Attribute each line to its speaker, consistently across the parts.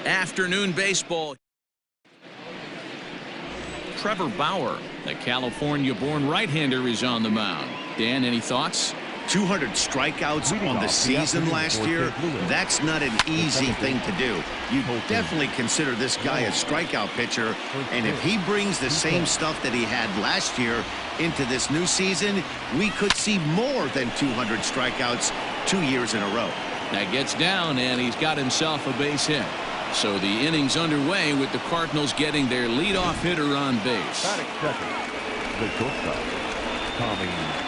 Speaker 1: Afternoon baseball. Trevor Bauer, the California-born right-hander, is on the mound. Dan, any thoughts?
Speaker 2: 200 strikeouts on the season last year. That's not an easy thing to do. You definitely consider this guy a strikeout pitcher, and if he brings the same stuff that he had last year into this new season, we could see more than 200 strikeouts 2 years in a row.
Speaker 1: That gets down, and he's got himself a base hit. So the inning's underway with the Cardinals getting their leadoff hitter on base.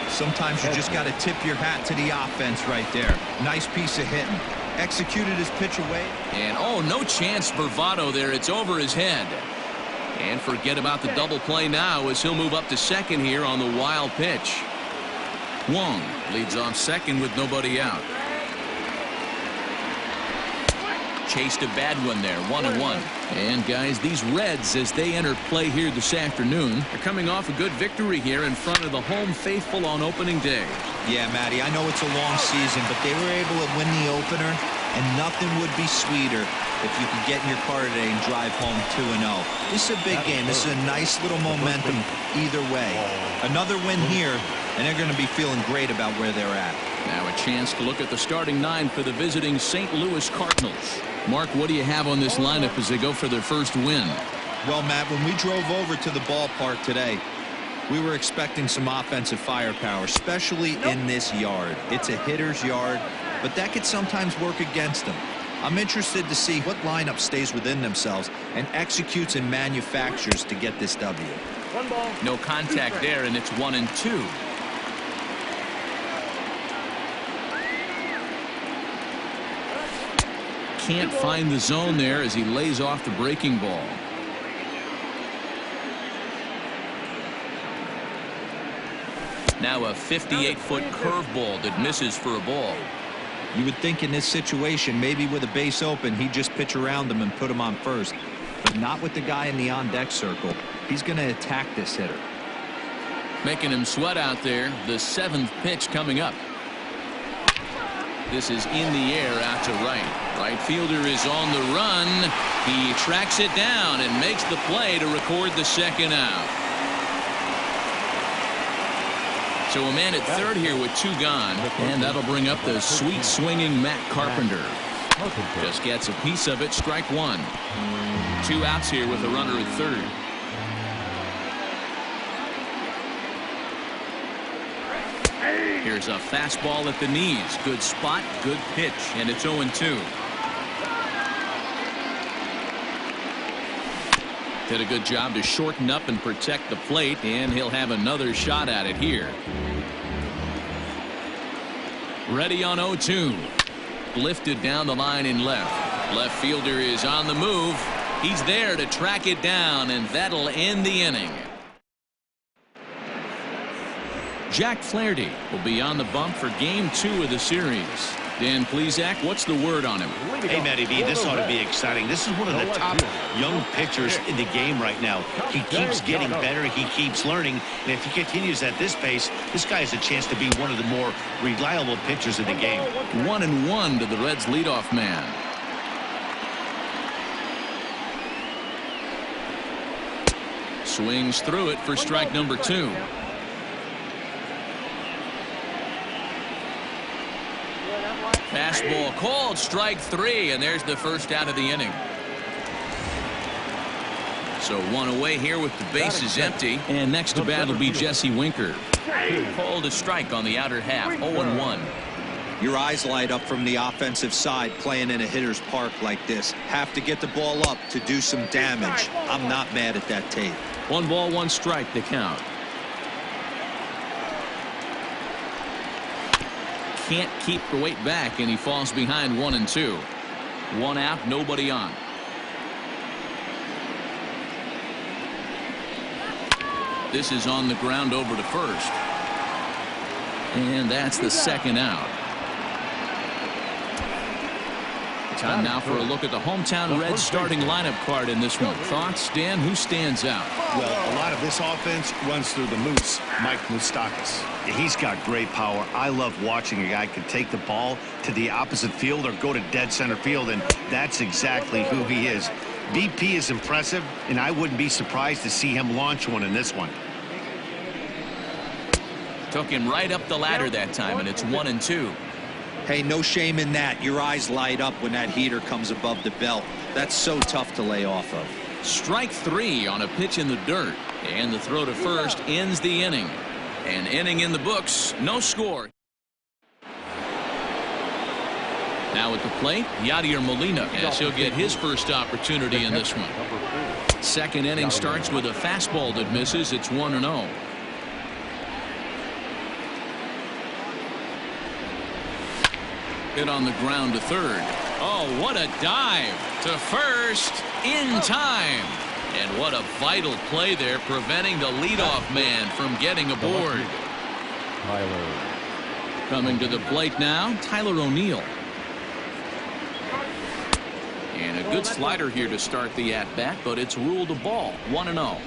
Speaker 3: Sometimes you just got to tip your hat to the offense right there. Nice piece of hitting. Executed his pitch away.
Speaker 1: And oh, no chance for Votto there. It's over his head. And forget about the double play now as he'll move up to second here on the wild pitch. Wong leads off second with nobody out. Chased a bad one there, 1-1. And guys, these Reds, as they enter play here this afternoon, are coming off a good victory here in front of the home faithful on opening day.
Speaker 3: Yeah, Matty, I know it's a long season, but they were able to win the opener, and nothing would be sweeter if you could get in your car today and drive home 2-0. This is a big game. This is a nice little momentum either way. Another win here, and they're going to be feeling great about where they're at.
Speaker 1: Now a chance to look at the starting nine for the visiting St. Louis Cardinals. Mark, what do you have on this lineup as they go for their first win?
Speaker 3: Well, Matt, when we drove over to the ballpark today, we were expecting some offensive firepower, especially in this yard. It's a hitter's yard, but that could sometimes work against them. I'm interested to see what lineup stays within themselves and executes and manufactures to get this W.
Speaker 1: No contact there, and it's 1-2. Can't find the zone there as he lays off the breaking ball. Now a 58-foot curveball that misses for a ball.
Speaker 3: You would think in this situation, maybe with a base open, he'd just pitch around him and put him on first. But not with the guy in the on-deck circle. He's going to attack this hitter.
Speaker 1: Making him sweat out there. The 7th pitch coming up. This is in the air out to right. Right fielder is on the run. He tracks it down and makes the play to record the second out. So a man at third here with 2 gone, and that'll bring up the sweet swinging Matt Carpenter. Just gets a piece of it. Strike 1. 2 outs here with a runner at third. Here's a fastball at the knees. Good spot, good pitch, and it's 0-2. Did a good job to shorten up and protect the plate, and he'll have another shot at it here. Ready on 0-2. Lifted down the line in left. Left fielder is on the move. He's there to track it down, and that'll end the inning. Jack Flaherty will be on the bump for game 2 of the series. Dan Plesac, what's the word on him?
Speaker 2: Hey, Matty B, this ought to be exciting. This is one of the top young pitchers in the game right now. He keeps getting better. He keeps learning. And if he continues at this pace, this guy has a chance to be one of the more reliable pitchers in the game.
Speaker 1: 1-1 to the Reds' leadoff man. Swings through it for strike number 2. Fastball called, strike 3, and there's the first out of the inning. So 1 away here with the bases empty. And next to bat will be Jesse Winker. Called a strike on the outer half. 0-1.
Speaker 3: Your eyes light up from the offensive side playing in a hitter's park like this. Have to get the ball up to do some damage. I'm not mad at that tape.
Speaker 1: 1 ball, 1 strike, the count. Can't keep the weight back, and he falls behind 1-2. 1 out, nobody on. This is on the ground over to first. And that's the second out. Time now for a look at the hometown Reds starting lineup card in this one. Thoughts, Dan? Who stands out?
Speaker 2: Well, a lot of this offense runs through the Moose, Mike Moustakas. He's got great power. I love watching a guy can take the ball to the opposite field or go to dead center field, and that's exactly who he is. BP is impressive, and I wouldn't be surprised to see him launch one in this one.
Speaker 1: Took him right up the ladder that time, and it's 1-2.
Speaker 3: Hey, no shame in that. Your eyes light up when that heater comes above the belt. That's so tough to lay off of.
Speaker 1: Strike 3 on a pitch in the dirt, and the throw to first ends the inning. An inning in the books, no score. Now at the plate, Yadier Molina, as he'll get his first opportunity in this one. Second inning starts with a fastball that misses. It's 1-0. Hit on the ground to third. Oh, what a dive to first in time. And what a vital play there, preventing the leadoff man from getting aboard. Coming to the plate now, Tyler O'Neill. And a good slider here to start the at-bat, but it's ruled a ball. 1-0.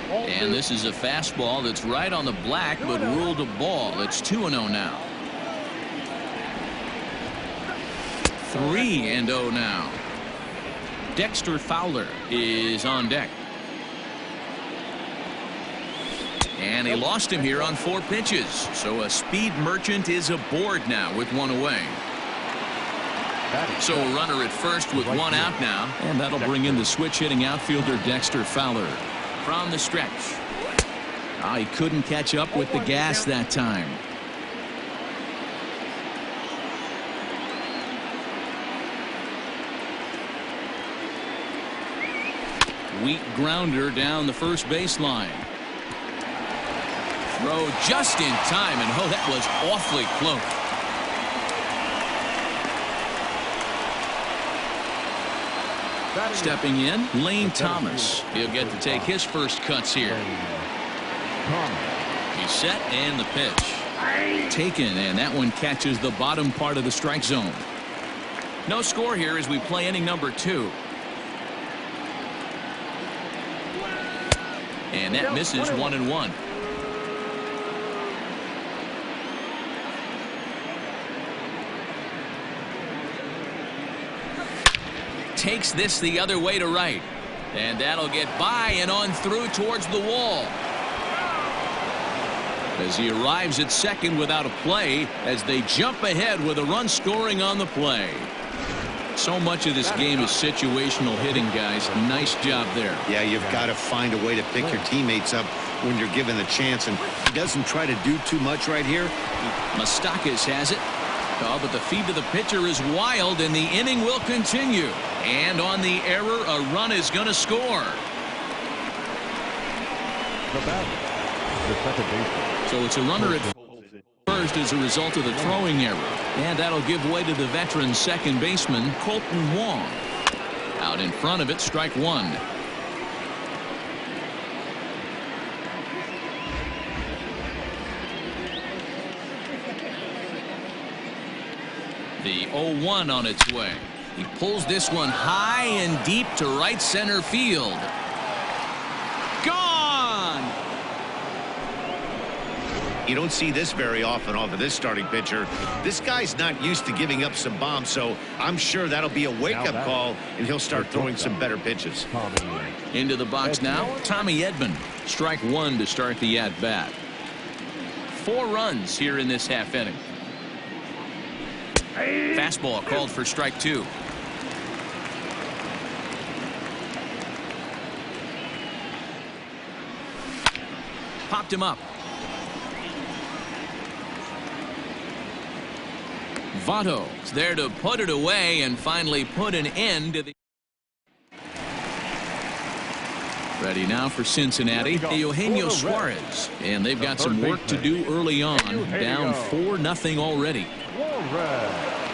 Speaker 1: And this is a fastball that's right on the black, but ruled a ball. It's 2-0 now. 3-0 now. Dexter Fowler is on deck. And he lost him here on 4 pitches. So a speed merchant is aboard now with 1 away. So a runner at first with 1 out now. And that'll bring in the switch hitting outfielder Dexter Fowler. From the stretch. He couldn't catch up with the gas that time. Weak grounder down the first baseline. Throw just in time, and oh, that was awfully close. Stepping in, Lane Thomas. He'll get to take his first cuts here. He's set, and the pitch. Taken, and that one catches the bottom part of the strike zone. No score here as we play inning number 2. And that misses 1-1. Takes this the other way to right. And that'll get by and on through towards the wall. As he arrives at second without a play, as they jump ahead with a run scoring on the play. So much of this game is situational hitting, guys. Nice job there.
Speaker 2: Yeah, you've got to find a way to pick your teammates up when you're given the chance, and he doesn't try to do too much right here.
Speaker 1: Moustakas has it. Oh, but the feed to the pitcher is wild, and the inning will continue. And on the error, a run is going to score. So it's a runner at first as a result of the throwing error. And that'll give way to the veteran second baseman, Colton Wong. Out in front of it, strike 1. The 0-1 on its way. He pulls this one high and deep to right center field. Gone!
Speaker 2: You don't see this very often off of this starting pitcher. This guy's not used to giving up some bombs, so I'm sure that'll be a wake-up call, and he'll start throwing some better pitches.
Speaker 1: Into the box now, Tommy Edman. Strike 1 to start the at-bat. 4 runs here in this half inning. Fastball called for strike 2. Popped him up. Votto's there to put it away and finally put an end to the. Ready now for Cincinnati, Eugenio Suarez. And they've got some work to do early on. Down 4-0 already.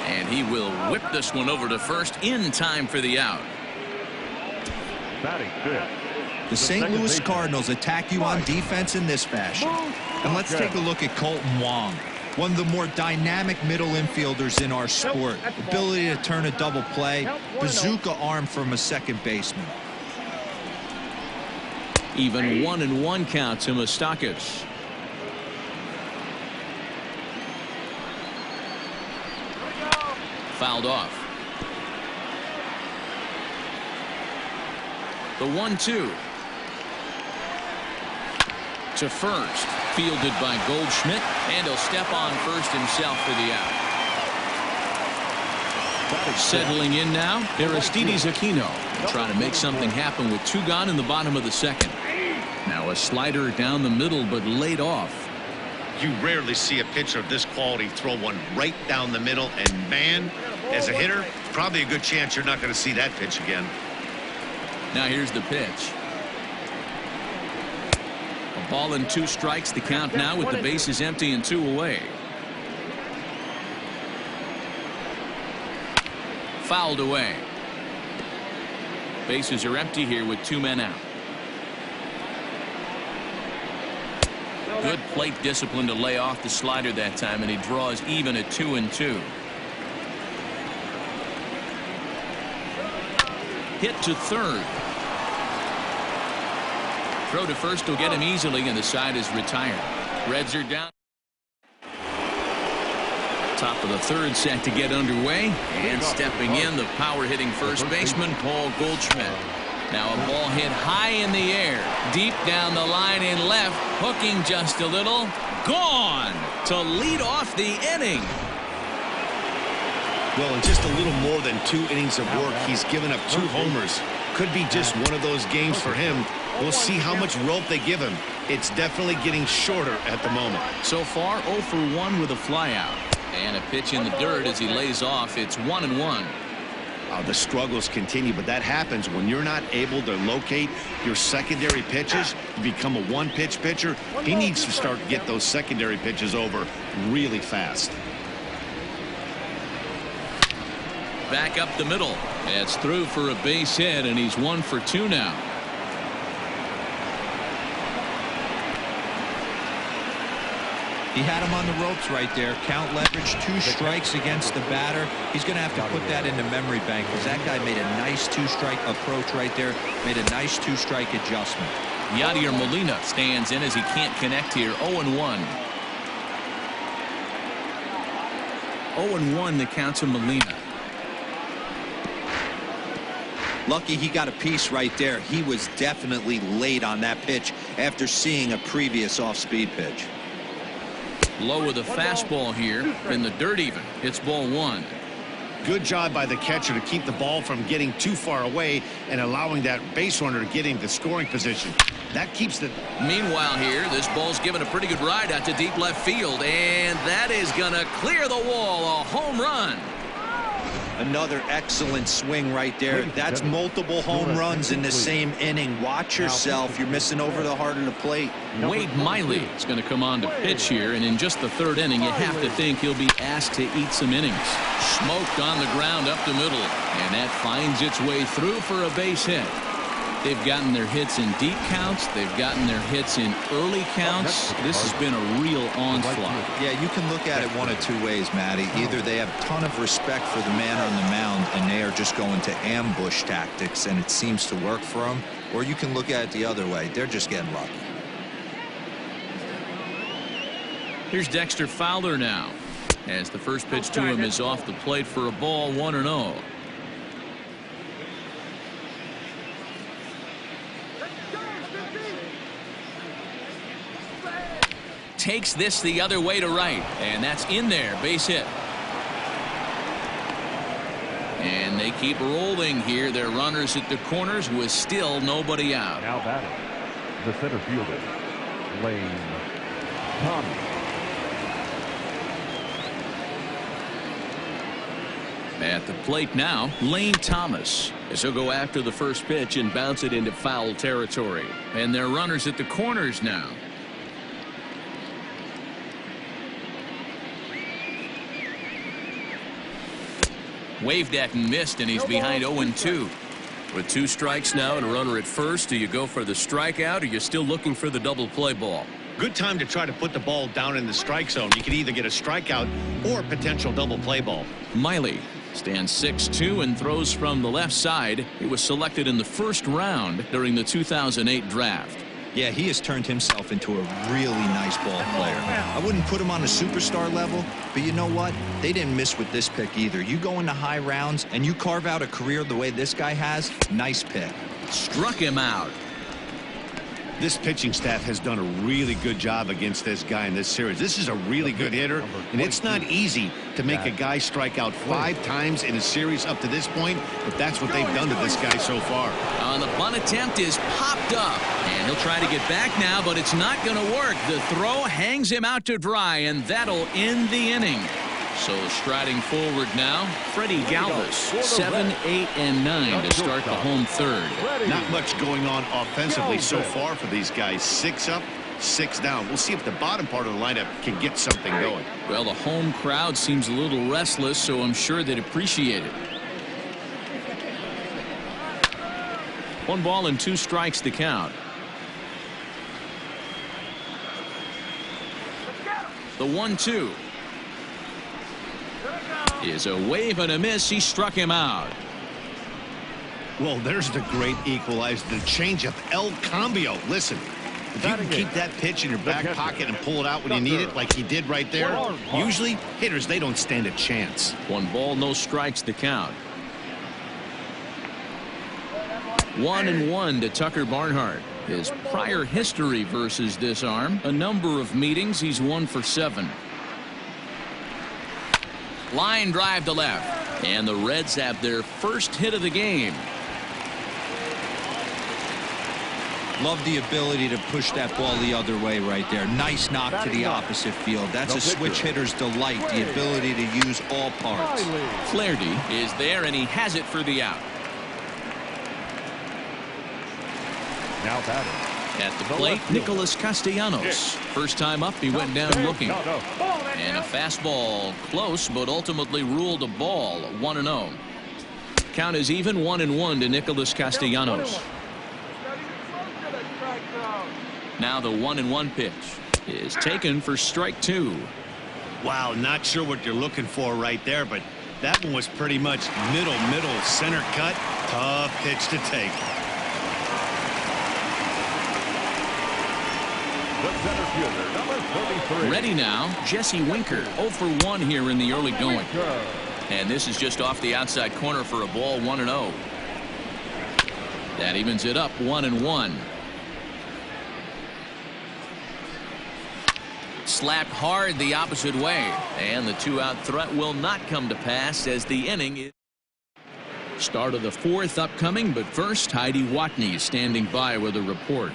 Speaker 1: And he will whip this one over to first in time for the out.
Speaker 3: The St. Louis Cardinals attack you on defense in this fashion. And let's take a look at Colton Wong. One of the more dynamic middle infielders in our sport. Ability to turn a double play. Bazooka arm from a second baseman.
Speaker 1: Even 1-1 count to Moustakas. Fouled off. The 1-2. To first. Fielded by Goldschmidt, and he'll step on first himself for the out. Settling in now, Aristides Aquino, trying to make something happen with 2 gone in the bottom of the second. Now a slider down the middle, but laid off.
Speaker 2: You rarely see a pitcher of this quality throw one right down the middle, and man, as a hitter, probably a good chance you're not going to see that pitch again.
Speaker 1: Now here's the pitch. A ball and 2 strikes, the count now with the bases empty and 2 away. Fouled away. Bases are empty here with 2 men out. Good plate discipline to lay off the slider that time, and he draws even at 2-2. Hit to third. Throw to first will get him easily, and the side is retired. Reds are down. Top of the third set to get underway, and stepping in, the power-hitting first baseman, Paul Goldschmidt. Now a ball hit high in the air, deep down the line in left, hooking just a little, gone to lead off the inning.
Speaker 2: Well, in just a little more than 2 innings of work, he's given up 2 homers. Could be just one of those games for him. We'll see how much rope they give him. It's definitely getting shorter at the moment.
Speaker 1: So far, 0 for 1 with a flyout. And a pitch in the dirt as he lays off. It's 1-1.
Speaker 2: The struggles continue, but that happens when you're not able to locate your secondary pitches. You become a one-pitch pitcher. He needs to start to get those secondary pitches over really fast.
Speaker 1: Back up the middle. It's through for a base hit, and he's 1 for 2 now.
Speaker 3: He had him on the ropes right there. Count leverage, 2 strikes against the batter. He's going to have to put that into memory bank, because that guy made a nice 2-strike approach right there. Made a nice 2-strike adjustment.
Speaker 1: Yadier Molina stands in as he can't connect here. 0-1. 0-1 the count to Molina.
Speaker 3: Lucky he got a piece right there. He was definitely late on that pitch after seeing a previous off-speed pitch.
Speaker 1: Low with a fastball here in the dirt even. It's ball 1.
Speaker 2: Good job by the catcher to keep the ball from getting too far away and allowing that base runner to get into scoring position. That keeps the...
Speaker 1: Meanwhile here, this ball's given a pretty good ride out to deep left field, and that is going to clear the wall. A home run.
Speaker 3: Another excellent swing right there. That's multiple home runs in the same inning. Watch yourself. You're missing over the heart of the plate.
Speaker 1: Wade Miley is going to come on to pitch here, and in just the 3rd inning, you have to think he'll be asked to eat some innings. Smoked on the ground up the middle, and that finds its way through for a base hit. They've gotten their hits in deep counts. They've gotten their hits in early counts. This has been a real onslaught.
Speaker 3: Yeah, you can look at it one of 2 ways, Matty. Either they have a ton of respect for the man on the mound, and they are just going to ambush tactics, and it seems to work for them. Or you can look at it the other way. They're just getting lucky.
Speaker 1: Here's Dexter Fowler now, as the first pitch to him is off the plate for a ball, 1-0. Takes this the other way to right, and that's in there. Base hit. And they keep rolling here. Their runners at the corners with still nobody out.
Speaker 4: Now batting, the center fielder, Lane Thomas.
Speaker 1: At the plate now, Lane Thomas, as he'll go after the first pitch and bounce it into foul territory. And their runners at the corners now. Waved at and missed, and he's behind 0-2. With 2 strikes now and a runner at first, do you go for the strikeout, or you're still looking for the double play ball?
Speaker 2: Good time to try to put the ball down in the strike zone. You can either get a strikeout or a potential double play ball.
Speaker 1: Miley stands 6'2" and throws from the left side. He was selected in the first round during the 2008 draft.
Speaker 3: Yeah, he has turned himself into a really nice ball player. I wouldn't put him on a superstar level, but you know what? They didn't miss with this pick either. You go into high rounds and you carve out a career the way this guy has, nice pick.
Speaker 1: Struck him out.
Speaker 2: This pitching staff has done a really good job against this guy in this series. This is a really good hitter, and it's not easy to make a guy strike out 5 times in a series up to this point, but that's what they've done to this guy so far.
Speaker 1: The bunt attempt is popped up, and he'll try to get back now, but it's not going to work. The throw hangs him out to dry, and that'll end the inning. So striding forward now, Freddie Galvis, 7, 8, and 9 to start the home third.
Speaker 2: Not much going on offensively so far for these guys. 6 up, 6 down. We'll see if the bottom part of the lineup can get something going.
Speaker 1: Well, the home crowd seems a little restless, so I'm sure they'd appreciate it. 1 ball and 2 strikes to count. The 1-2. Is a wave and a miss. He struck him out.
Speaker 2: Well, there's the great equalizer, the changeup, El Cambio. Listen, if you can keep that pitch in your back pocket and pull it out when you need it like he did right there, usually hitters, they don't stand a chance.
Speaker 1: 1 ball, no strikes to count. 1-1 to Tucker Barnhart. His prior history versus this arm, a number of meetings, he's 1 for 7. Line drive to left, and the Reds have their first hit of the game.
Speaker 3: Love the ability to push that ball the other way right there. Nice knock to the opposite field. That's a switch hitter's delight, the ability to use all parts.
Speaker 1: Flaherty is there, and he has it for the out.
Speaker 4: Now batting.
Speaker 1: At the plate, Nicholas Castellanos. First time up, he went down looking. And a fastball close, but ultimately ruled a ball. 1-0. Count is even. 1-1 to Nicholas Castellanos. Now the 1-1 pitch is taken for strike 2.
Speaker 2: Wow, not sure what you're looking for right there, but that one was pretty much middle, center cut. Tough pitch to take.
Speaker 4: The center fielder, number 33.
Speaker 1: Ready now, Jesse Winker, 0 for 1 here in the early going. And this is just off the outside corner for a ball. 1-0. That evens it up. 1-1. Slapped hard the opposite way, and the 2-out threat will not come to pass as the inning is. Start of the 4th upcoming, but first Heidi Watney standing by with a report.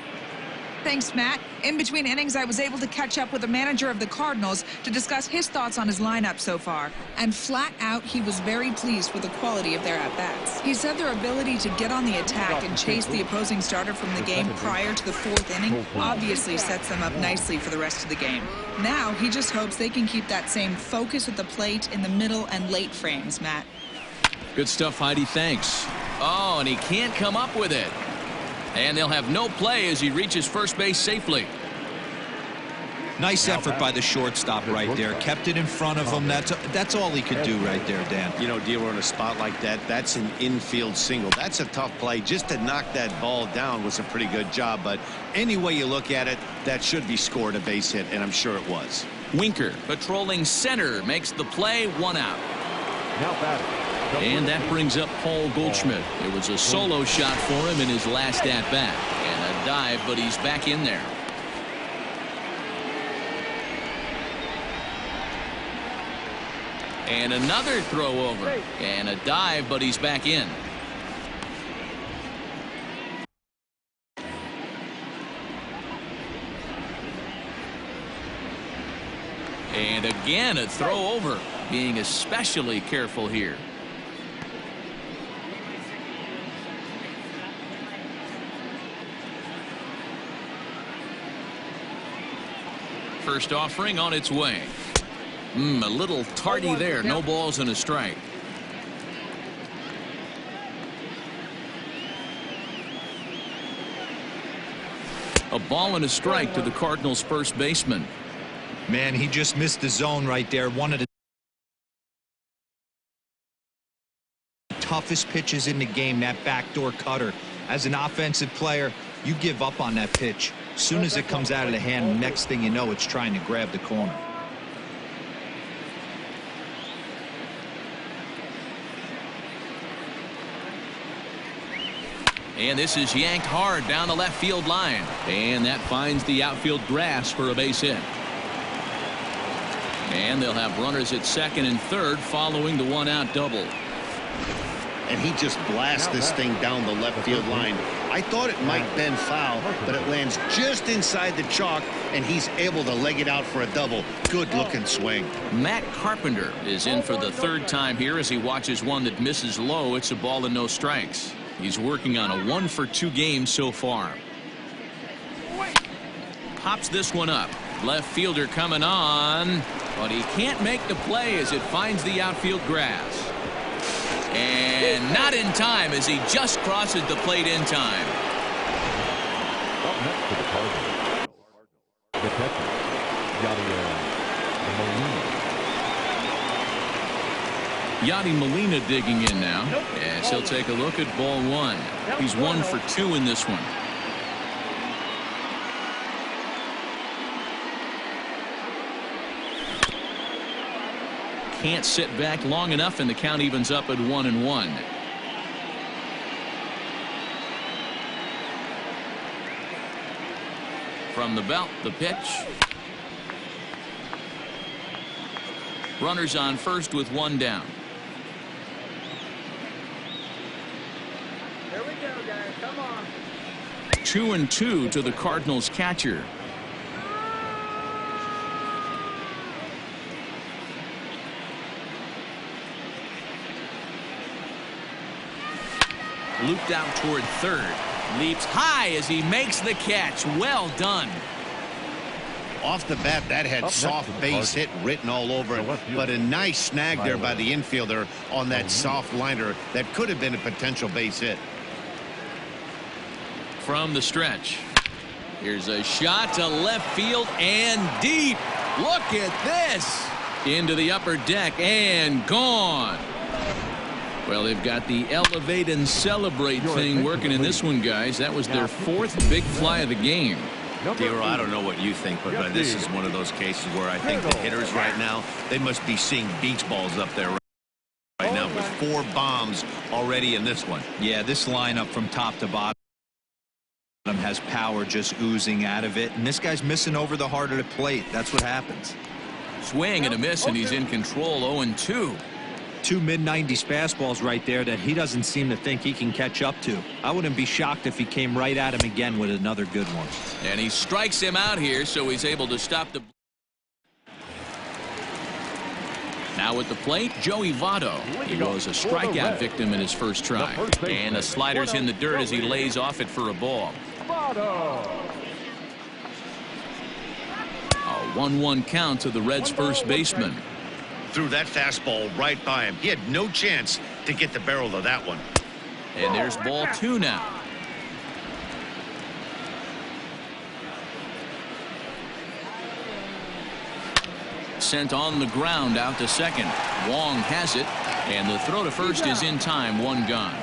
Speaker 5: Thanks, Matt. In between innings, I was able to catch up with the manager of the Cardinals to discuss his thoughts on his lineup so far. And flat out, he was very pleased with the quality of their at-bats. He said their ability to get on the attack and chase the opposing starter from the game prior to the 4th inning obviously sets them up nicely for the rest of the game. Now, he just hopes they can keep that same focus at the plate in the middle and late frames, Matt.
Speaker 1: Good stuff, Heidi. Thanks. Oh, and he can't come up with it. And they'll have no play as he reaches first base safely.
Speaker 3: Nice effort by the shortstop right there. Kept it in front of him. That's all he could do right there, Dan.
Speaker 2: You know, dealer in a spot like that, that's an infield single. That's a tough play. Just to knock that ball down was a pretty good job. But any way you look at it, that should be scored a base hit, and I'm sure it was.
Speaker 1: Winker patrolling center makes the play. 1 out.
Speaker 4: Now batting.
Speaker 1: And that brings up Paul Goldschmidt. It was a solo shot for him in his last at-bat. And a dive, but he's back in there. And another throw over. And a dive, but he's back in. And again, a throw over. Being especially careful here. First offering on its way. A little tardy there. No balls and a strike. A ball and a strike to the Cardinals' first baseman.
Speaker 3: Man, he just missed the zone right there. One of the toughest pitches in the game, that backdoor cutter. As an offensive player, you give up on that pitch. As soon as it comes out of the hand, next thing you know, it's trying to grab the corner.
Speaker 1: And this is yanked hard down the left field line. And that finds the outfield grass for a base hit. And they'll have runners at second and third following the one-out double.
Speaker 2: And he just blasts this thing down the left field line. I thought it might bend foul, but it lands just inside the chalk, and he's able to leg it out for a double. Good-looking swing.
Speaker 1: Matt Carpenter is in for the third time here as he watches one that misses low. It's a ball and no strikes. He's working on a 1-for-2 game so far. Pops this one up. Left fielder coming on, but he can't make the play as it finds the outfield grass. And not in time as he just crosses the plate in time.
Speaker 4: Up next for the Cardinals, the catcher,
Speaker 1: Yadi Molina digging in now as he'll take a look at ball one. He's 1 for 2 in this one. Can't sit back long enough, and the count evens up at 1-1. From the belt, the pitch. Runners on first with one down.
Speaker 6: Here we go, guys. Come on.
Speaker 1: 2-2 to the Cardinals catcher. Looped out toward third. Leaps high as he makes the catch. Well done.
Speaker 2: Off the bat, that had soft base hit written all over it, but a nice snag there by the infielder on that soft liner that could have been a potential base hit.
Speaker 1: From the stretch. Here's a shot to left field and deep. Look at this. Into the upper deck and gone. Well, they've got the elevate and celebrate thing working in this one, guys. That was their 4th big fly of the game.
Speaker 2: Dero, I don't know what you think, but this is one of those cases where I think the hitters right now, they must be seeing beach balls up there right now with 4 bombs already in this one.
Speaker 3: Yeah, this lineup from top to bottom has power just oozing out of it, and this guy's missing over the heart of the plate. That's what happens.
Speaker 1: Swing and a miss, and he's in control. 0-2.
Speaker 3: 2 mid-90s fastballs right there that he doesn't seem to think he can catch up to. I wouldn't be shocked if he came right at him again with another good one.
Speaker 1: And he strikes him out here, so he's able to stop the. Now at the plate, Joey Votto. He was a strikeout victim in his first try. And the slider's in the dirt as he lays off it for a ball. A 1-1 count to the Reds' first baseman.
Speaker 2: Threw that fastball right by him. He had no chance to get the barrel of that one.
Speaker 1: And there's ball 2 now. Sent on the ground out to second. Wong has it, and the throw to first is in time. 1 gone.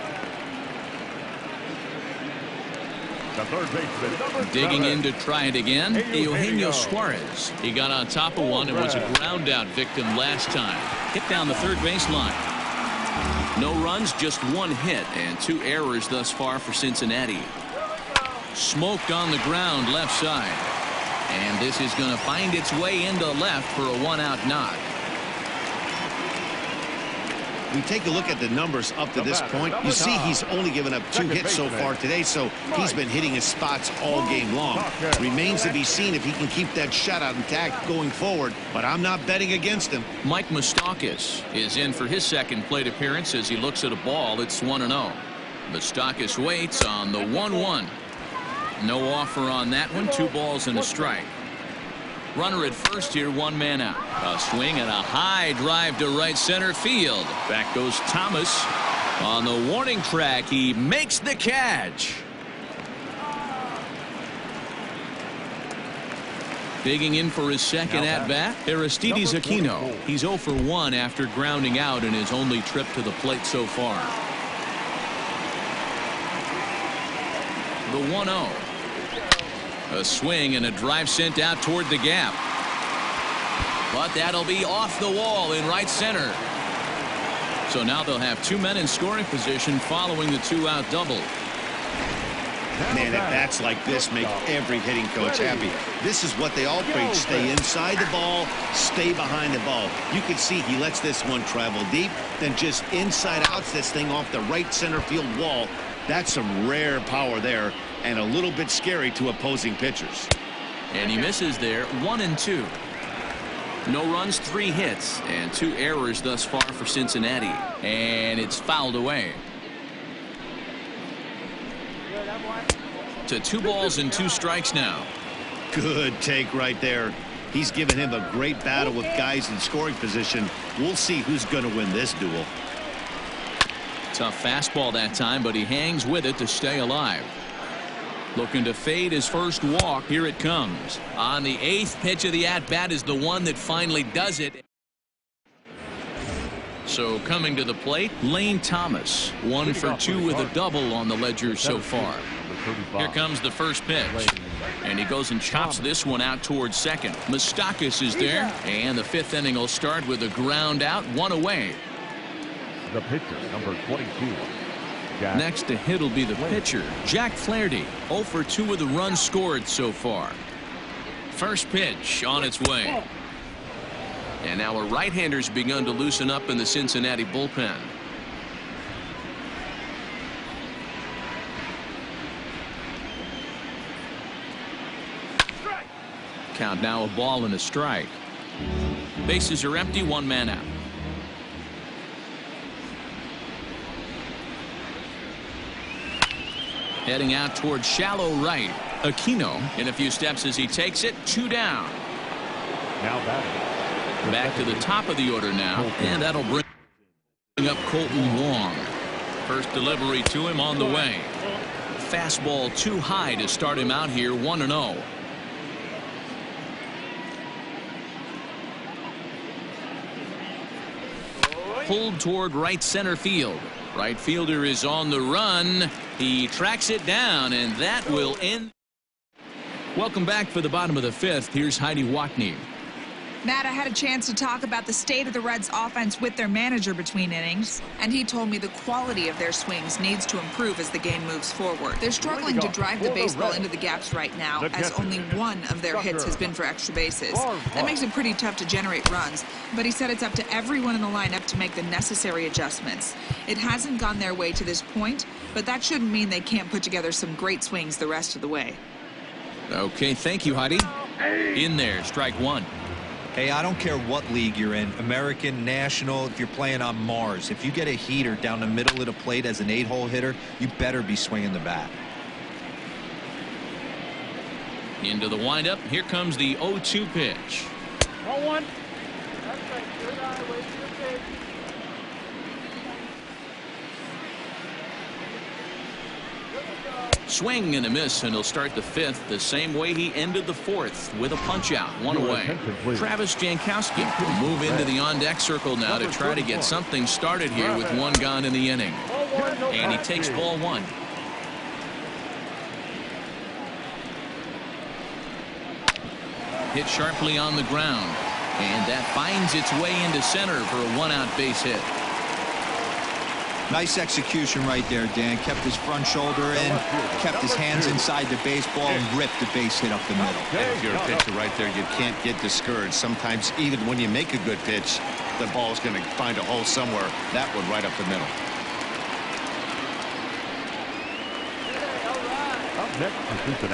Speaker 4: The third baseman,
Speaker 1: Digging in to try it again, Eugenio Suarez. He got on top of one and was a ground out victim last time. Hit down the third base line. No runs, just 1 hit, and 2 errors thus far for Cincinnati. Smoked on the ground left side. And this is going to find its way into left for a 1-out knock.
Speaker 2: We take a look at the numbers up to this point. You see he's only given up 2 hits so far today, so he's been hitting his spots all game long. Remains to be seen if he can keep that shutout intact going forward, but I'm not betting against him.
Speaker 1: Mike Moustakas is in for his second plate appearance as he looks at a ball. It's 1-0. Moustakas waits on the 1-1. No offer on that one. 2 balls and a strike. Runner at first here, 1 man out. A swing and a high drive to right center field. Back goes Thomas on the warning track. He makes the catch. Digging in for his second at-bat, Aristides Aquino. He's 0 for 1 after grounding out in his only trip to the plate so far. The 1-0. A swing and a drive sent out toward the gap. But that'll be off the wall in right center. So now they'll have 2 men in scoring position following the 2-out double.
Speaker 2: Man, at bats like this make every hitting coach happy. This is what they all preach. Stay inside the ball, stay behind the ball. You can see he lets this one travel deep, then just inside outs this thing off the right center field wall. That's some rare power there and a little bit scary to opposing pitchers.
Speaker 1: And he misses there, 1-2. No runs, 3 hits, and 2 errors thus far for Cincinnati. And it's fouled away. To 2 balls and 2 strikes now.
Speaker 2: Good take right there. He's given him a great battle with guys in scoring position. We'll see who's going to win this duel.
Speaker 1: Tough fastball that time, but he hangs with it to stay alive. Looking to fade his first walk. Here it comes. On the 8th pitch of the at-bat is the one that finally does it. So coming to the plate, Lane Thomas. 1 for 2 with a double on the ledger so far. Here comes the first pitch. And he goes and chops this one out towards second. Moustakas is there. And the 5th inning will start with a ground out, 1 away.
Speaker 4: The pitcher, number 22.
Speaker 1: Next to hit will be the pitcher, Jack Flaherty. 0 for 2 with the runs scored so far. First pitch on its way. And now a right-hander's begun to loosen up in the Cincinnati bullpen. Count now a ball and a strike. Bases are empty, 1 man out. Heading out towards shallow right. Aquino in a few steps as he takes it. 2 down.
Speaker 4: Now batting.
Speaker 1: Back to the top of the order now. And that'll bring up Colton Wong. First delivery to him on the way. Fastball too high to start him out here, 1-0. Pulled toward right center field. Right fielder is on the run. He tracks it down, and that will end. Welcome back for the bottom of the 5th. Here's Heidi Watney.
Speaker 5: Matt, I had a chance to talk about the state of the Reds offense with their manager between innings, and he told me the quality of their swings needs to improve as the game moves forward. They're struggling to drive the baseball into the gaps right now, as only 1 of their hits has been for extra bases. That makes it pretty tough to generate runs, but he said it's up to everyone in the lineup to make the necessary adjustments. It hasn't gone their way to this point, but that shouldn't mean they can't put together some great swings the rest of the way.
Speaker 1: Okay, thank you, Heidi. In there, strike 1.
Speaker 3: Hey, I don't care what league you're in, American, National, if you're playing on Mars. If you get a heater down the middle of the plate as an 8-hole hitter, you better be swinging the bat.
Speaker 1: Into the windup. Here comes the 0-2 pitch.
Speaker 6: 1-1.
Speaker 1: Swing and a miss, and he'll start the 5th the same way he ended the 4th with a punch out, 1 away. Travis Jankowski will move into the on-deck circle now to try to get something started here with 1 gone in the inning. And he takes ball 1. Hit sharply on the ground, and that finds its way into center for a 1-out base hit.
Speaker 3: Nice execution right there, Dan. Kept his front shoulder in, kept his hands inside the baseball, and ripped the base hit up the middle.
Speaker 2: If you're a pitcher right there, you can't get discouraged. Sometimes even when you make a good pitch, the ball's going to find a hole somewhere. That one right up the middle.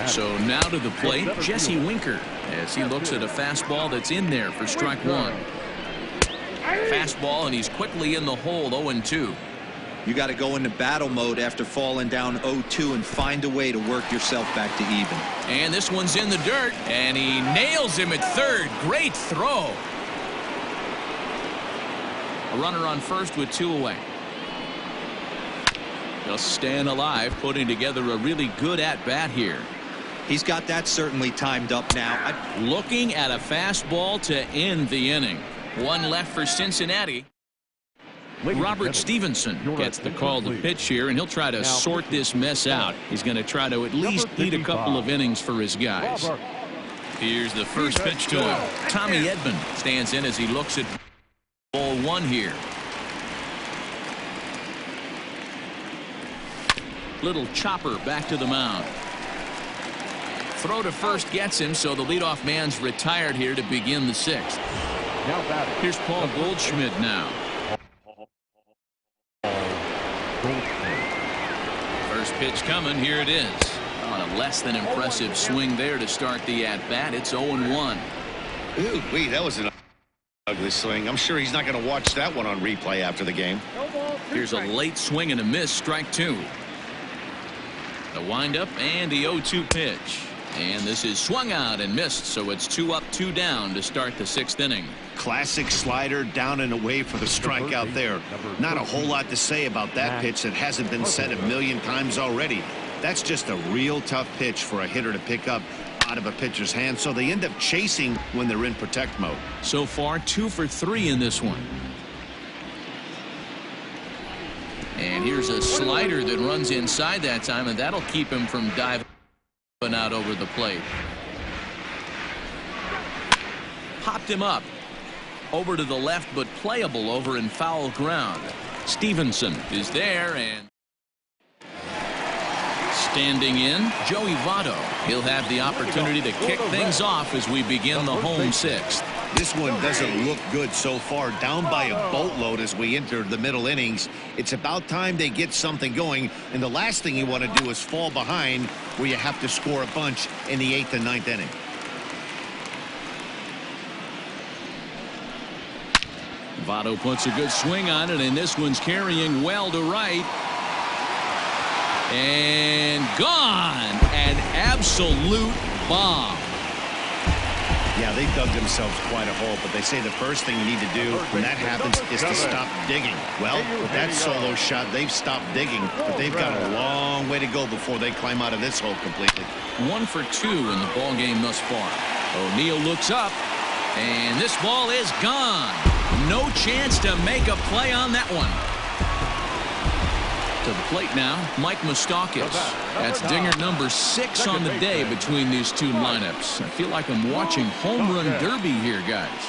Speaker 1: So now to the plate, Jesse Winker, as he looks at a fastball that's in there for strike 1. Fastball, and he's quickly in the hole, 0-2.
Speaker 3: You got to go into battle mode after falling down 0-2 and find a way to work yourself back to even.
Speaker 1: And this one's in the dirt, and he nails him at third. Great throw. A runner on first with 2 away. Just staying alive, putting together a really good at-bat here.
Speaker 3: He's got that certainly timed up now.
Speaker 1: Looking at a fastball to end the inning. One left for Cincinnati. Robert Stevenson gets the call to pitch here, and he'll try to sort this mess out. He's going to try to at least eat a couple of innings for his guys. Here's the first pitch to him. Tommy Edman stands in as he looks at ball one here. Little chopper back to the mound. Throw to first gets him, so the leadoff man's retired here to begin the sixth. Here's Paul Goldschmidt now. First pitch coming. Here it is. On a less than impressive swing there to start the at-bat. It's 0-1.
Speaker 2: Ooh, wait, that was an ugly swing. I'm sure he's not going to watch that one on replay after the game.
Speaker 1: Here's a late swing and a miss. Strike two. The windup and the 0-2 pitch. And this is swung out and missed, so it's 2 up, 2 down to start the sixth inning.
Speaker 2: Classic slider, down and away for the strikeout there. Not a whole lot to say about that pitch that hasn't been said a million times already. That's just a real tough pitch for a hitter to pick up out of a pitcher's hand, so they end up chasing when they're in protect mode.
Speaker 1: So far, 2 for 3 in this one. And here's a slider that runs inside that time, and that'll keep him from diving out over the plate. Popped him up over to the left, but playable over in foul ground. Stevenson is there, and standing in, Joey Votto. He'll have the opportunity to kick things off as we begin the home sixth.
Speaker 2: This one doesn't look good so far. Down by a boatload as we enter the middle innings. It's about time they get something going, and the last thing you want to do is fall behind where you have to score a bunch in the 8th and 9th inning.
Speaker 1: Votto puts a good swing on it, and this one's carrying well to right. And gone. An absolute bomb.
Speaker 2: Yeah, they dug themselves quite a hole, but they say the first thing you need to do when that happens is to stop digging. Well, with that solo shot, they've stopped digging, but they've got a long way to go before they climb out of this hole completely.
Speaker 1: 1 for 2 in the ball game thus far. O'Neill looks up, and this ball is gone. No chance to make a play on that one. To the plate now, Mike Moustakas. That's dinger number 6 on the day between these two lineups. I feel like I'm watching home run derby here, guys.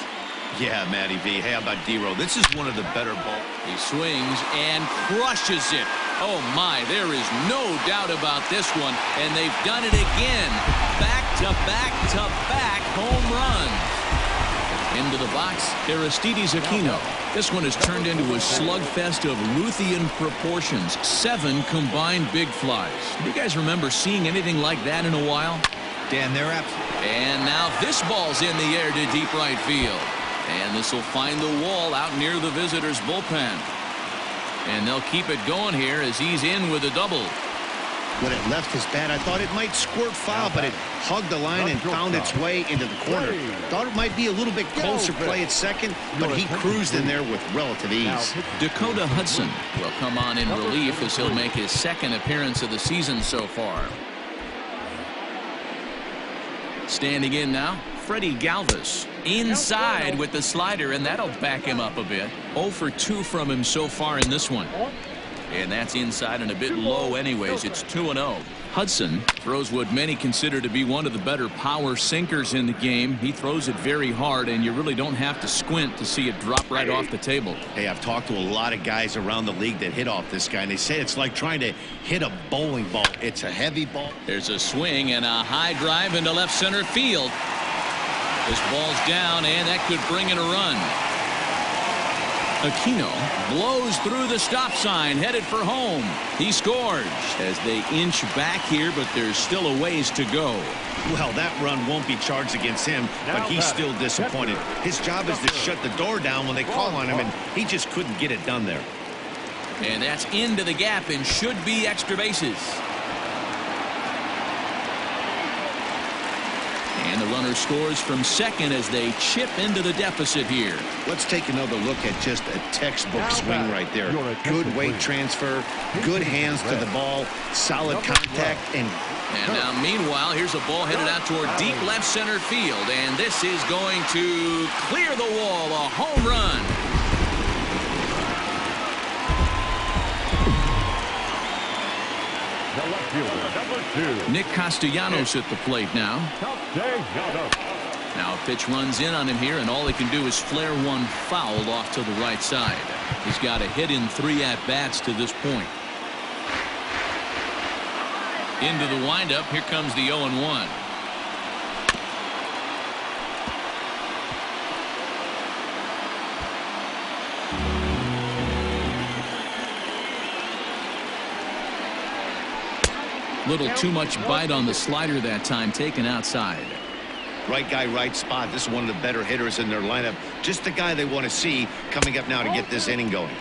Speaker 2: Yeah, Matty V. Hey, how about D-Row? This is one of the better balls.
Speaker 1: He swings and crushes it. Oh, my, there is no doubt about this one. And they've done it again. Back-to-back-to-back home runs. Into the box, Aristides Aquino. This one has turned into a slugfest of Ruthian proportions. 7 combined big flies. Do you guys remember seeing anything like that in a while?
Speaker 3: Dan, they're absolutely.
Speaker 1: And now this ball's in the air to deep right field. And this will find the wall out near the visitors' bullpen. And they'll keep it going here as he's in with a double.
Speaker 2: When it left his bat, I thought it might squirt foul, but it hugged the line and found its way into the corner. Thought it might be a little bit closer play at second, but he cruised in there with relative ease.
Speaker 1: Dakota Hudson will come on in relief as he'll make his 2nd appearance of the season so far. Standing in now, Freddie Galvis. Inside with the slider, and that'll back him up a bit. 0 for 2 from him so far in this one. And that's inside and a bit low anyways. It's 2-0. Hudson throws what many consider to be one of the better power sinkers in the game. He throws it very hard, and you really don't have to squint to see it drop right off the table.
Speaker 2: Hey, I've talked to a lot of guys around the league that hit off this guy, and they say it's like trying to hit a bowling ball. It's a heavy ball.
Speaker 1: There's a swing and a high drive into left center field. This ball's down, and that could bring in a run. Aquino blows through the stop sign, headed for home. He scores as they inch back here, but there's still a ways to go.
Speaker 2: Well, that run won't be charged against him, but he's still disappointed. His job is to shut the door down when they call on him, and he just couldn't get it done there.
Speaker 1: And that's into the gap and should be extra bases. And the runner scores from second as they chip into the deficit here.
Speaker 2: Let's take another look at just a textbook swing right there. Good weight transfer, good hands to the ball, solid contact, and
Speaker 1: now, meanwhile, here's a ball headed out toward deep left center field, and this is going to clear the wall, a home run.
Speaker 4: The left fielder, number 2.
Speaker 1: Nick Castellanos at the plate now. Now a pitch runs in on him here, and all he can do is flare one foul off to the right side. He's got a hit in 3 at-bats to this point. Into the windup, here comes the 0-1. Little too much bite on the slider that time, taken outside.
Speaker 2: Right guy, right spot. This is one of the better hitters in their lineup. Just the guy they want to see coming up now to get this inning going.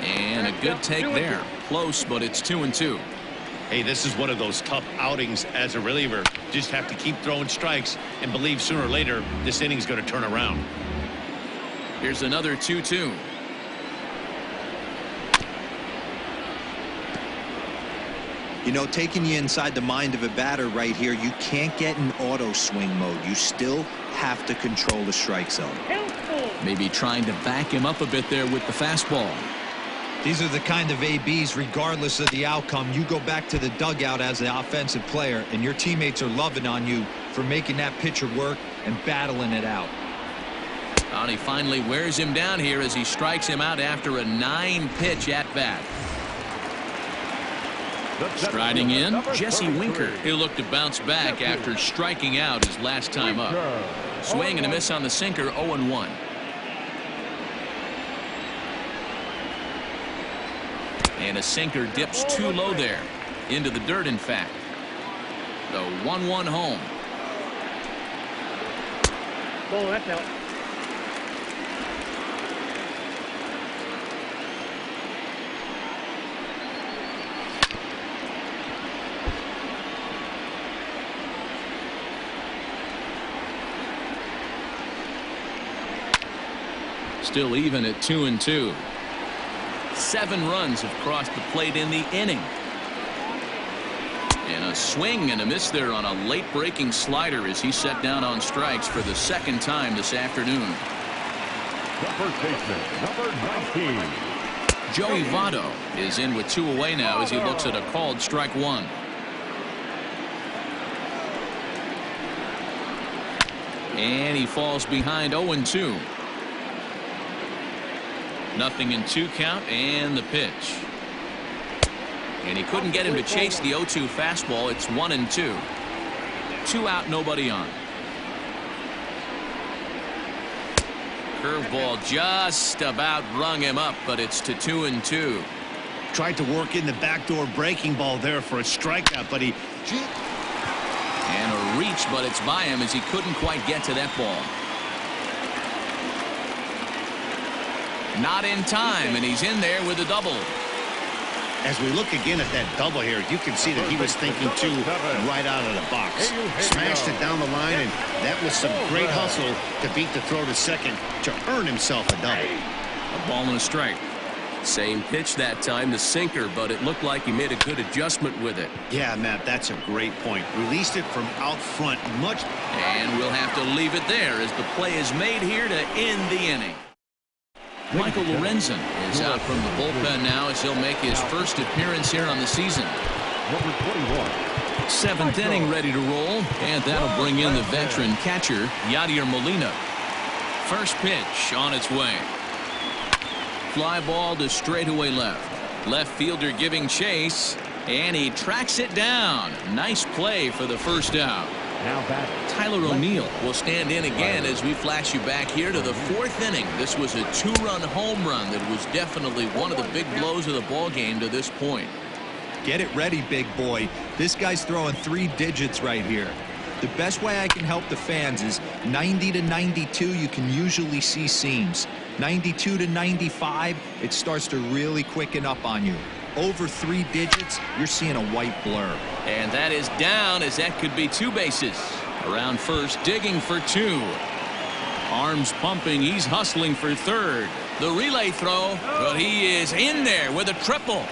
Speaker 1: And a good take there. Close, but it's 2-2.
Speaker 2: Hey, this is one of those tough outings as a reliever. Just have to keep throwing strikes and believe sooner or later this inning's going to turn around.
Speaker 1: Here's another 2-2.
Speaker 3: You know, taking you inside the mind of a batter right here, you can't get in auto swing mode. You still have to control the strike zone.
Speaker 1: Maybe trying to back him up a bit there with the fastball.
Speaker 3: These are the kind of ABs, regardless of the outcome, you go back to the dugout as the offensive player, and your teammates are loving on you for making that pitcher work and battling it out.
Speaker 1: And he finally wears him down here as he strikes him out after a 9-pitch at-bat. Striding in, Jesse Winker. He'll look to bounce back after striking out his last time up. Swing and a miss on the sinker, 0-1. And a sinker dips too low there. Into the dirt, in fact. The 1-1 home.
Speaker 6: Oh, that's out.
Speaker 1: Still even at 2-2. 7 runs have crossed the plate in the inning. And a swing and a miss there on a late breaking slider as he set down on strikes for the second time this afternoon.
Speaker 4: The first baseman, number 19.
Speaker 1: Joey Votto is in with 2 away now as he looks at a called strike 1. And he falls behind 0-2. Nothing in 2 count, and the pitch. And he couldn't get him to chase the 0-2 fastball. It's 1-2. 2 out, nobody on. Curveball just about rung him up, but it's to 2-2.
Speaker 2: Tried to work in the backdoor breaking ball there for a strikeout, but he...
Speaker 1: And a reach, but it's by him as he couldn't quite get to that ball. Not in time, and he's in there with a double.
Speaker 2: As we look again at that double here, you can see that he was thinking too right out of the box. Smashed it down the line, and that was some great hustle to beat the throw to second to earn himself a double.
Speaker 1: A ball and a strike. Same pitch that time, the sinker, but it looked like he made a good adjustment with it.
Speaker 2: Yeah, Matt, that's a great point. Released it from out front much.
Speaker 1: And we'll have to leave it there as the play is made here to end the inning. Michael Lorenzen is out from the bullpen now as he'll make his first appearance here on the season.
Speaker 4: Number 21.
Speaker 1: 7th inning ready to roll, and that'll bring in the veteran catcher, Yadier Molina. First pitch on its way. Fly ball to straightaway left. Left fielder giving chase, and he tracks it down. Nice play for the first out.
Speaker 4: Now back.
Speaker 1: Tyler O'Neill will stand in again as we flash you back here to the 4th inning. This was a 2-run home run that was definitely one of the big blows of the ball game to this point.
Speaker 3: Get it ready, big boy. This guy's throwing 3 digits right here. The best way I can help the fans is 90 to 92, you can usually see seams. 92 to 95, it starts to really quicken up on you. Over 3 digits, you're seeing a white blur.
Speaker 1: And that is down as that could be 2 bases. Around first, digging for 2. Arms pumping, he's hustling for third. The relay throw, but he is in there with a triple.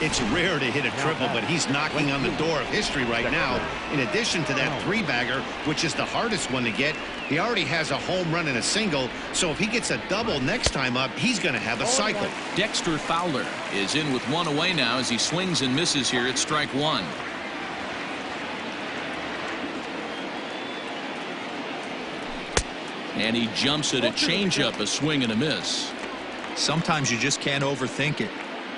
Speaker 2: It's rare to hit a triple, but he's knocking on the door of history right now. In addition to that 3-bagger, which is the hardest one to get, he already has a home run and a single, so if he gets a double next time up, he's going to have a cycle.
Speaker 1: Dexter Fowler is in with 1 away now as he swings and misses here at strike 1. And he jumps at a changeup, a swing and a miss.
Speaker 3: Sometimes you just can't overthink it.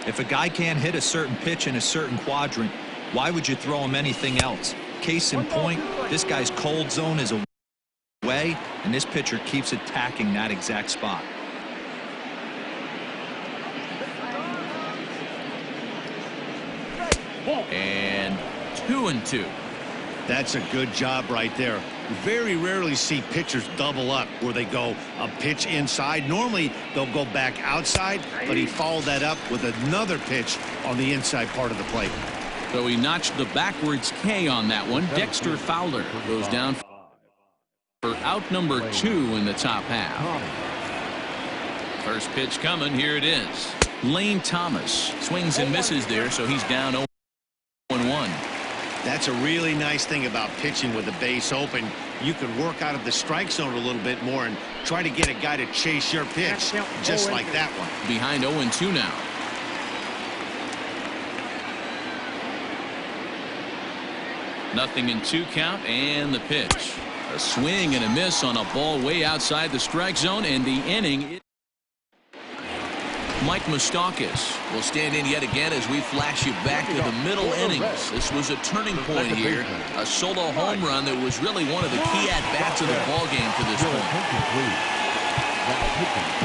Speaker 3: If a guy can't hit a certain pitch in a certain quadrant, why would you throw him anything else? Case in point, this guy's cold zone is away, and this pitcher keeps attacking that exact spot.
Speaker 1: And 2-2.
Speaker 2: That's a good job right there. Very rarely see pitchers double up where they go a pitch inside. Normally they'll go back outside, but he followed that up with another pitch on the inside part of the plate.
Speaker 1: So he notched the backwards K on that one. Dexter Fowler goes down for out number 2 in the top half. First pitch coming. Here it is. Lane Thomas swings and misses there, so he's down 0-1.
Speaker 2: That's a really nice thing about pitching with the base open. You can work out of the strike zone a little bit more and try to get a guy to chase your pitch, just like that one.
Speaker 1: Behind 0-2 now. Nothing in 2 count, and the pitch. A swing and a miss on a ball way outside the strike zone, and the inning. Mike Moustakas will stand in yet again as we flash you back to the middle innings. This was a turning point here. A solo home run that was really one of the key at-bats of the ballgame to this point.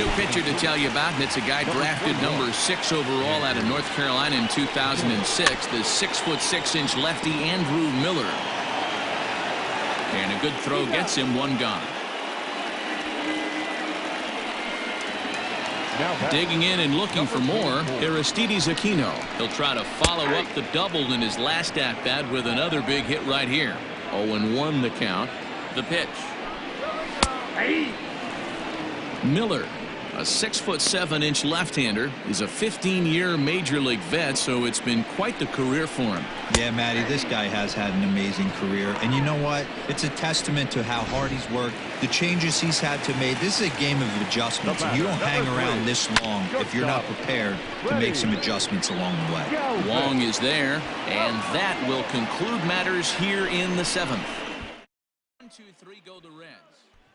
Speaker 1: New pitcher to tell you about, and it's a guy drafted number 6 overall out of North Carolina in 2006, the 6'6" lefty Andrew Miller. And a good throw gets him 1 gone. Digging in and looking for more, Aristides Aquino. He'll try to follow up the double in his last at-bat with another big hit right here. 0-1 the count. The pitch. Miller, a 6'7" left-hander, is a 15-year major league vet, so it's been quite the career for him.
Speaker 3: Yeah, Matty, this guy has had an amazing career, and you know what? It's a testament to how hard he's worked, the changes he's had to make. This is a game of adjustments, and you don't hang around this long if you're not prepared to make some adjustments along the way.
Speaker 1: Wong is there, and that will conclude matters here in the 7th. 1-2-3 go the Reds.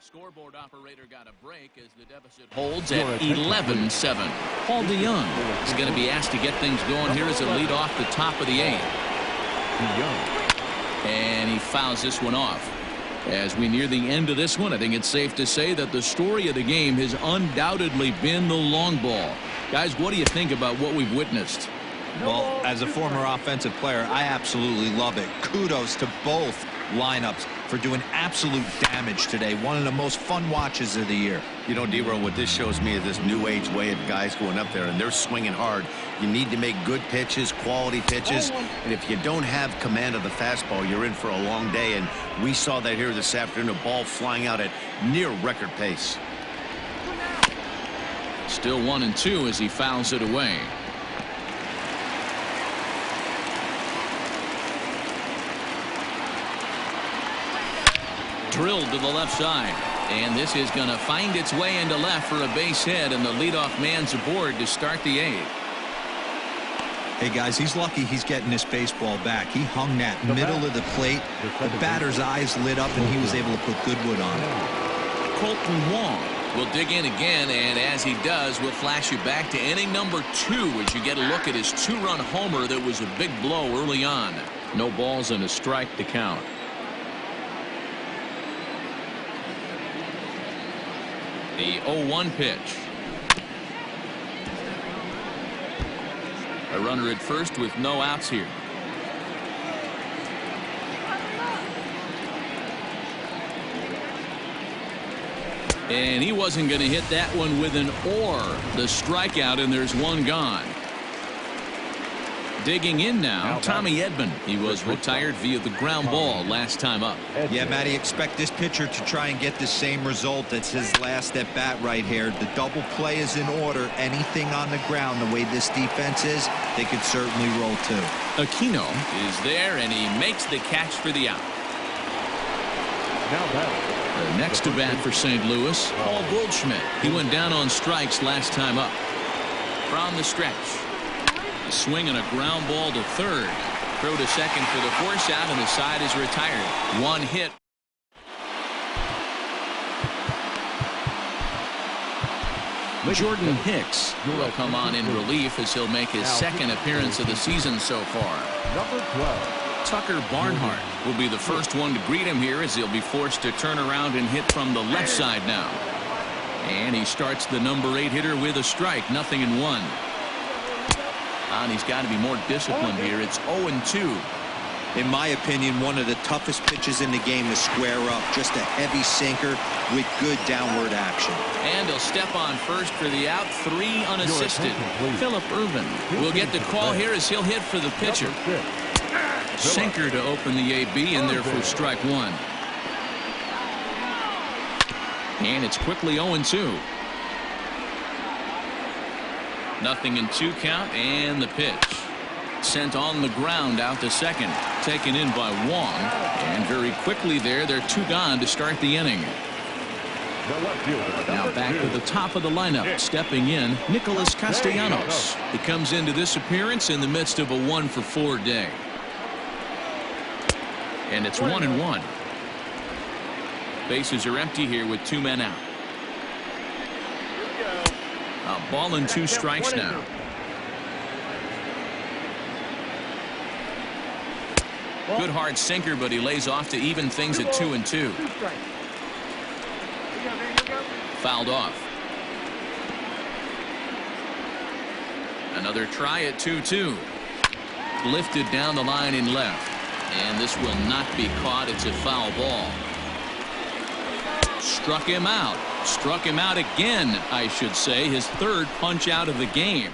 Speaker 1: Scoreboard operator got a break as the deficit holds at 11-7. Paul DeYoung is going to be asked to get things going here as a lead off the top of the 8th. And he fouls this one off. As we near the end of this one, I think it's safe to say that the story of the game has undoubtedly been the long ball. Guys, what do you think about what we've witnessed?
Speaker 3: Well, as a former offensive player, I absolutely love it. Kudos to both lineups for doing absolute damage today. One of the most fun watches of the year.
Speaker 2: You know, D-Row, what this shows me is this new age way of guys going up there, and they're swinging hard. You need to make good pitches, quality pitches, and if you don't have command of the fastball, you're in for a long day, and we saw that here this afternoon, a ball flying out at near record pace.
Speaker 1: Still 1-2 as he fouls it away. Drilled to the left side, and this is going to find its way into left for a base hit, and the leadoff man's aboard to start the 8th.
Speaker 3: Hey guys, he's lucky he's getting this baseball back. He hung that middle of the plate. The batter's eyes lit up, and he was able to put good wood on it.
Speaker 1: Colton Wong will dig in again, and as he does, we'll flash you back to inning number 2 as you get a look at his 2-run homer that was a big blow early on. No balls and a strike to count. The 0-1 pitch. A runner at first with no outs here. And he wasn't going to hit that one with an or. The strikeout, and there's 1 gone. Digging in now, Tommy Edman. He was retired via the ground ball last time up.
Speaker 3: Yeah, Matty, expect this pitcher to try and get the same result. That's his last at bat right here. The double play is in order. Anything on the ground, the way this defense is, they could certainly roll too.
Speaker 1: Aquino is there, and he makes the catch for the out. The next to bat for St. Louis, Paul Goldschmidt. He went down on strikes last time up. From the stretch. A swing and a ground ball to third. Throw to second for the force out, and the side is retired. One hit. Jordan Hicks will come on in relief as he'll make his second appearance of the season so far.
Speaker 4: Number 12.
Speaker 1: Tucker Barnhart will be the first one to greet him here as he'll be forced to turn around and hit from the left side now. And he starts the number 8 hitter with a strike. 0-1. And he's got to be more disciplined here. It's 0-2.
Speaker 3: In my opinion, one of the toughest pitches in the game to square up. Just a heavy sinker with good downward action.
Speaker 1: And he'll step on first for the out. 3 unassisted. Phillip Ervin will get the call here as he'll hit for the pitcher. Sinker to open the AB, and there for strike 1. And it's quickly 0-2. 0-2 count, and the pitch. Sent on the ground out to second. Taken in by Wong. And very quickly there, they're 2 gone to start the inning. Now back to the top of the lineup. Stepping in, Nicholas Castellanos. He comes into this appearance in the midst of a 1-for-4 day. And it's 1-1. Bases are empty here with 2 men out. A ball and 2 strikes now. Good hard sinker, but he lays off to even things at 2-2. Fouled off. Another try at 2-2. Lifted down the line in left. And this will not be caught. It's a foul ball. Struck him out. Struck him out again, I should say. His 3rd punch out of the game.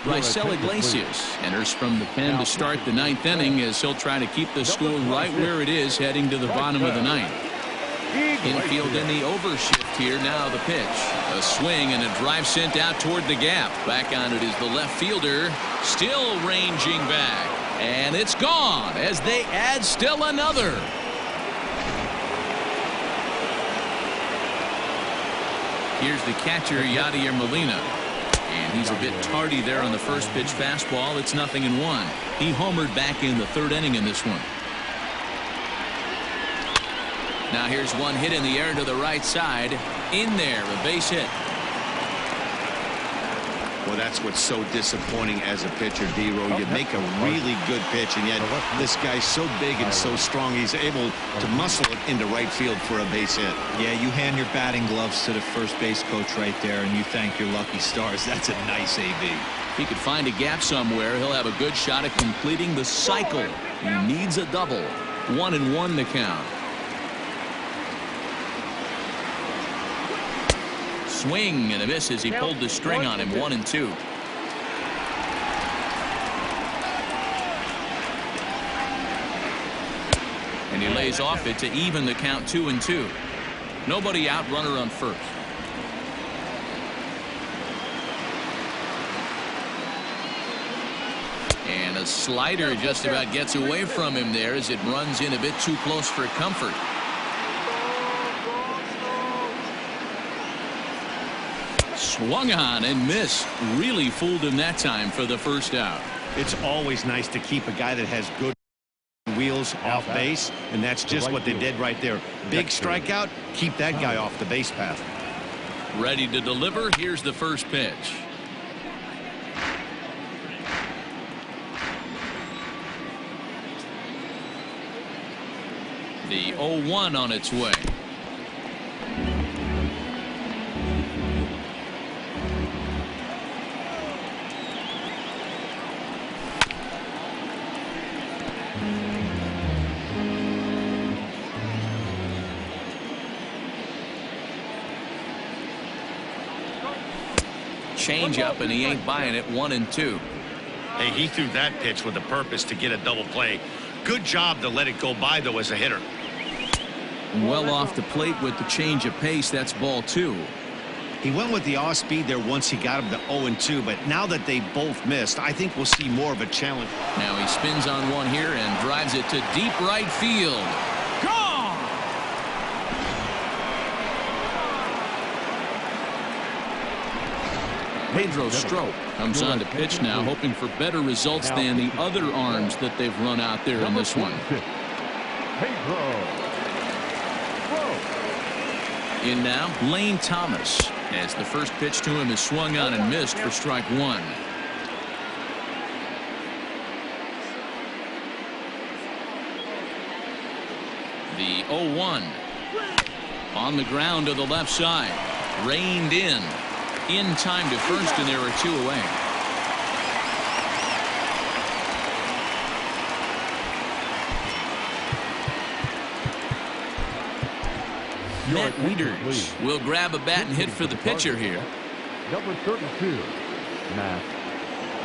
Speaker 1: Raisel Iglesias enters from the pen to start the 9th inning as he'll try to keep the score right where it is heading to the bottom of the 9th. Infield in the overshift here. Now the pitch. A swing and a drive sent out toward the gap. Back on it is the left fielder. Still ranging back. And it's gone as they add still another. Here's the catcher, Yadier Molina. And he's a bit tardy there on the first pitch fastball. It's 0-1. He homered back in the 3rd inning in this one. Now here's one hit in the air to the right side. In there, a base hit.
Speaker 2: Well, that's what's so disappointing as a pitcher, D-Row. You make a really good pitch, and yet this guy's so big and so strong, he's able to muscle it into right field for a base hit.
Speaker 3: Yeah, you hand your batting gloves to the first base coach right there, and you thank your lucky stars. That's a nice AB.
Speaker 1: If he could find a gap somewhere, he'll have a good shot at completing the cycle. He needs a double. 1-1 to count. Swing and a miss as he pulled the string on him. 1-2. And he lays off it to even the count. 2-2. Nobody out, runner on first. And a slider just about gets away from him there as it runs in a bit too close for comfort. Swung on and missed. Really fooled him that time for the first out.
Speaker 2: It's always nice to keep a guy that has good wheels off base, and that's just what they did right there. Big strikeout, keep that guy off the base path.
Speaker 1: Ready to deliver. Here's the first pitch. The 0-1 on its way. Change up, and he ain't buying it. 1-2.
Speaker 2: Hey, he threw that pitch with a purpose to get a double play. Good job to let it go by, though, as a hitter.
Speaker 1: Well off the plate with the change of pace. That's ball 2.
Speaker 2: He went with the off speed there once he got him to 0-2, but now that they both missed, I think we'll see more of a challenge.
Speaker 1: Now he spins on one here and drives it to deep right field. Gone! Pedro Strop comes on to pitch now, hoping for better results than the other arms that they've run out there in this one. In now, Lane Thomas, as the first pitch to him is swung on and missed for strike 1. The 0-1 on the ground to the left side, reined in time to first, and there are 2 away. Matt Wieters will grab a bat and hit for the pitcher here.
Speaker 4: Number 32, Matt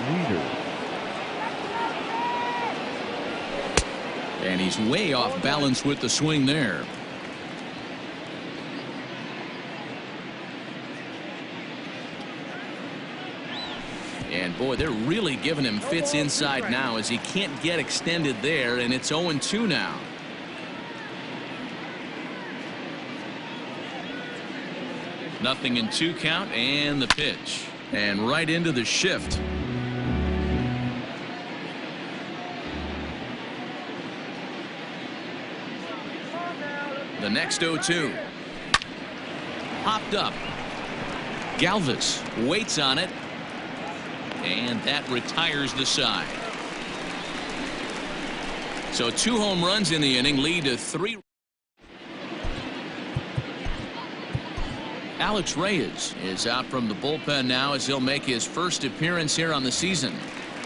Speaker 4: Wieters.
Speaker 1: And he's way off balance with the swing there. And boy, they're really giving him fits inside now as he can't get extended there, and it's 0-2 now. Nothing in 2 count, and the pitch, and right into the shift. The next 0-2 popped up. Galvis waits on it, and that retires the side. So 2 home runs in the inning lead to 3. Alex Reyes is out from the bullpen now as he'll make his first appearance here on the season.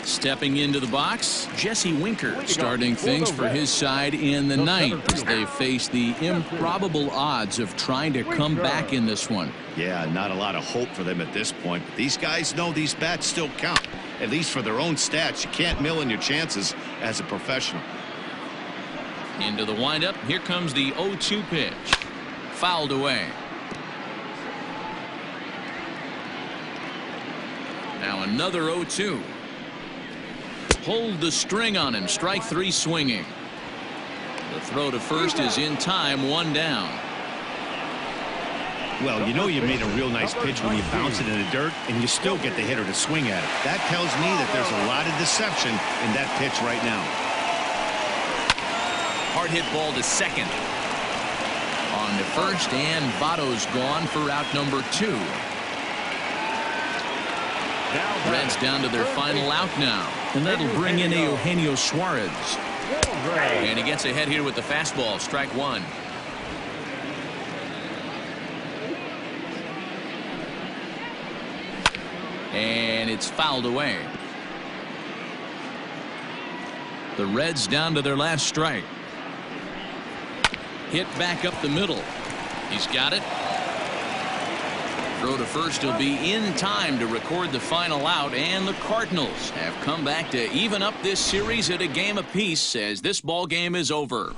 Speaker 1: Stepping into the box, Jesse Winker starting things for his side in the 9th as they face the improbable odds of trying to come back in this one.
Speaker 2: Yeah, not a lot of hope for them at this point, but these guys know these bats still count, at least for their own stats. You can't mill in your chances as a professional.
Speaker 1: Into the windup, here comes the 0-2 pitch. Fouled away. Now another 0-2. Pulled the string on him. Strike 3 swinging. The throw to first is in time. 1 down.
Speaker 2: Well, you know you made a real nice pitch when you bounce it in the dirt and you still get the hitter to swing at it. That tells me that there's a lot of deception in that pitch right now.
Speaker 1: Hard hit ball to second. On to first, and Votto's gone for out number 2. Reds down to their final out now, and that'll bring in Eugenio Suarez. And he gets ahead here with the fastball. Strike 1. And it's fouled away. The Reds down to their last strike. Hit back up the middle. He's got it. Throw to first will be in time to record the final out, and the Cardinals have come back to even up this series at a game apiece as this ball game is over.